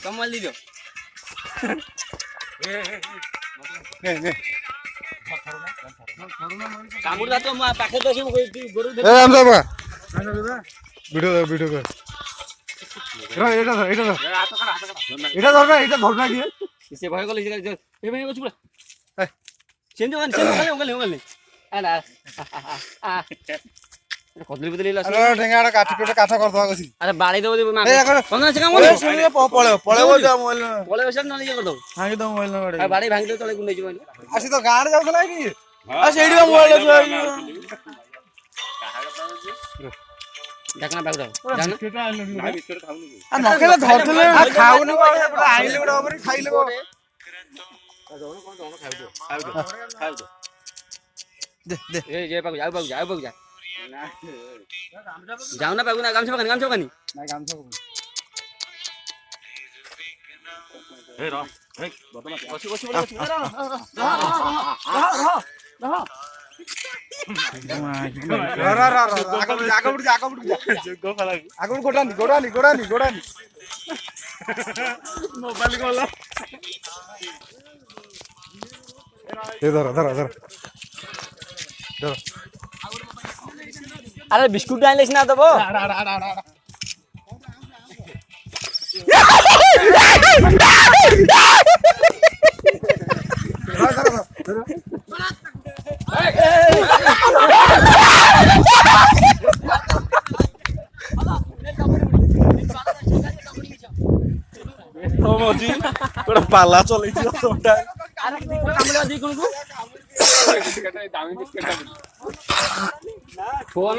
কমাল দিও কামুড় দা তো পাখে তো গরু এ আমজা বাবা ভিডিও কর এটা ধরবে এটা ধরবে কি সে ভয় করলে এ ভাই চুপ চেঞ্জ ওখানে আলা কদলি বদলি লাস আরে ঠেঙ্গাটা কাটি কেটে কাঁচা কর দাও গছি আরে বাড়ি দেব দেব মা এই এখন কোন আছে কাম পড়ে শুনে পড়ে যা মোবাইল না বলে বসে না নিয়ে করদো ভাঙি দাও মোবাইল না আর বাড়ি ভাঙি দে চলে গুন্ডে জীবন আসি তো গাড়ি যাউছলা কি আ সেইডি মোবাইল আছে দেখনা ব্যাগ দাও জানা আ নকেলে ধরতলে খাওনি আইলে বড় হবে খাইলে দে দে এই যে পাগু যাও পাগু যা যাও না পাগু না গামছা পাকানি না গামছা এই র এই বদমাশ বসি আগর গোটানি মোবাইল গলা এ ধর আরে বিস্কুট আইলিস না দেবো পালা চলেছিল তোমরা আরে কামড়া দি কোন